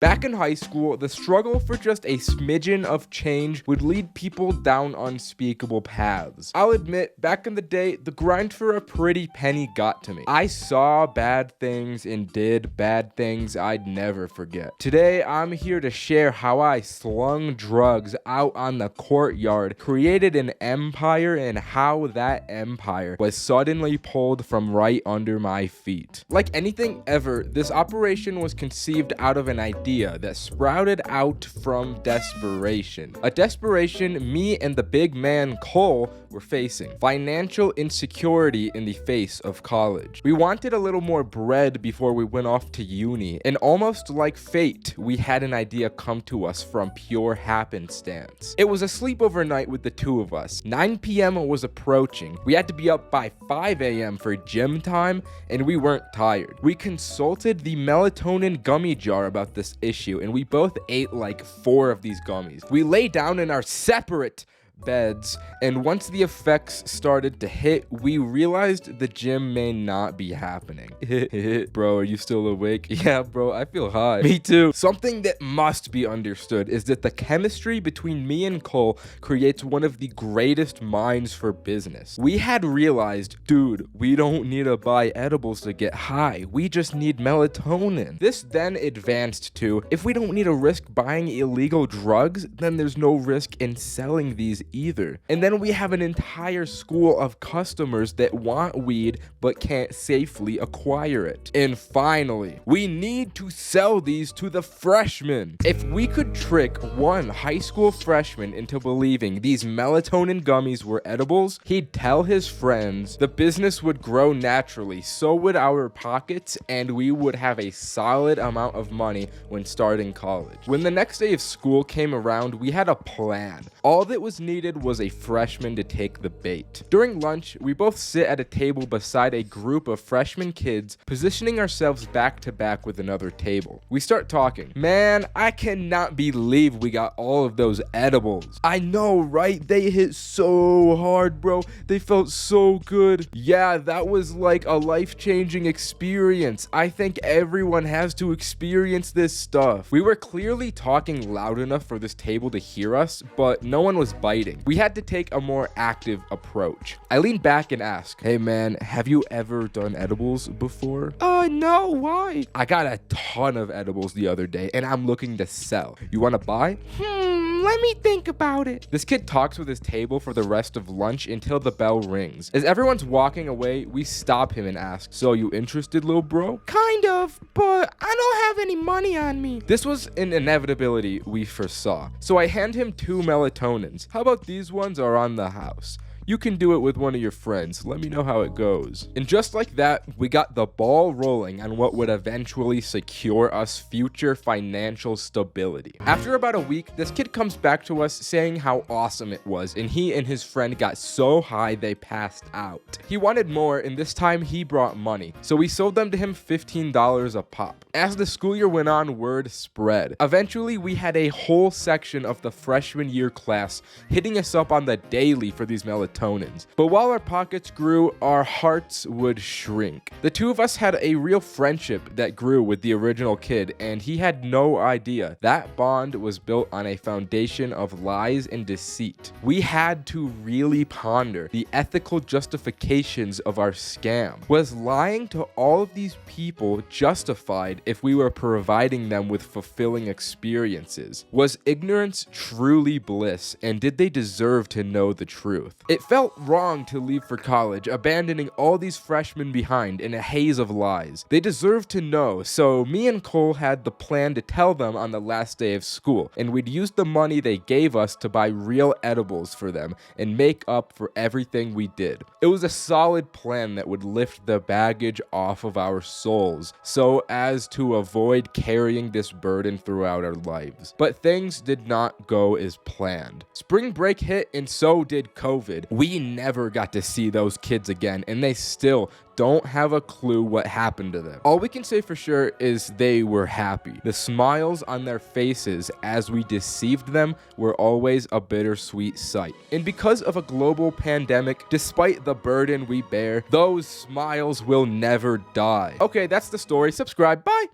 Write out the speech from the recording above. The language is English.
Back in high school, the struggle for just a smidgen of change would lead people down unspeakable paths. I'll admit, back in the day, the grind for a pretty penny got to me. I saw bad things and did bad things I'd never forget. Today, I'm here to share how I slung drugs out on the courtyard, created an empire, and how that empire was suddenly pulled from right under my feet. Like anything ever, this operation was conceived out of an idea that sprouted out from desperation. A desperation me and the big man Cole were facing. Financial insecurity in the face of college. We wanted a little more bread before we went off to uni, and almost like fate, we had an idea come to us from pure happenstance. It was a sleepover night with the two of us. 9 p.m. was approaching. We had to be up by 5 a.m. for gym time, and we weren't tired. We consulted the melatonin gummy jar about this issue, and we both ate like 4 of these gummies. We lay down in our separate beds, and once the effects started to hit, we realized the gym may not be happening. Bro, are you still awake? Yeah, bro, I feel high. Me too. Something that must be understood is that the chemistry between me and Cole creates one of the greatest minds for business. We had realized, dude, we don't need to buy edibles to get high. We just need melatonin. This then advanced to, if we don't need to risk buying illegal drugs, then there's no risk in selling these either. And then we have an entire school of customers that want weed but can't safely acquire it. And finally, we need to sell these to the freshmen. If we could trick one high school freshman into believing these melatonin gummies were edibles, he'd tell his friends, the business would grow naturally, so would our pockets, and we would have a solid amount of money when starting college. When the next day of school came around, we had a plan. All that was needed was a freshman to take the bait. During lunch, we both sit at a table beside a group of freshman kids, positioning ourselves back to back with another table. We start talking. Man, I cannot believe we got all of those edibles. I know, right? They hit so hard, bro. They felt so good. Yeah, that was like a life-changing experience. I think everyone has to experience this stuff. We were clearly talking loud enough for this table to hear us, but no one was biting. We had to take a more active approach. I leaned back and asked, hey man, have you ever done edibles before? No, why? I got a ton of edibles the other day and I'm looking to sell. You want to buy? Let me think about it. This kid talks with his table for the rest of lunch until the bell rings. As everyone's walking away, we stop him and ask, so you interested, little bro? Kind of, but I don't have any money on me. This was an inevitability we foresaw. So I hand him 2 melatonins. How about these ones are on the house? You can do it with one of your friends. Let me know how it goes. And just like that, we got the ball rolling on what would eventually secure us future financial stability. After about a week, this kid comes back to us saying how awesome it was, and he and his friend got so high they passed out. He wanted more, and this time he brought money, so we sold them to him $15 a pop. As the school year went on, word spread. Eventually, we had a whole section of the freshman year class hitting us up on the daily for these melatonins. But while our pockets grew, our hearts would shrink. The two of us had a real friendship that grew with the original kid, and he had no idea. That bond was built on a foundation of lies and deceit. We had to really ponder the ethical justifications of our scam. Was lying to all of these people justified if we were providing them with fulfilling experiences? Was ignorance truly bliss, and did they deserve to know the truth? It felt wrong to leave for college, abandoning all these freshmen behind in a haze of lies. They deserved to know, so me and Cole had the plan to tell them on the last day of school, and we'd use the money they gave us to buy real edibles for them and make up for everything we did. It was a solid plan that would lift the baggage off of our souls, so as to avoid carrying this burden throughout our lives. But things did not go as planned. Spring break hit, and so did COVID. We never got to see those kids again, and they still don't have a clue what happened to them. All we can say for sure is they were happy. The smiles on their faces as we deceived them were always a bittersweet sight. And because of a global pandemic, despite the burden we bear, those smiles will never die. Okay, that's the story. Subscribe. Bye.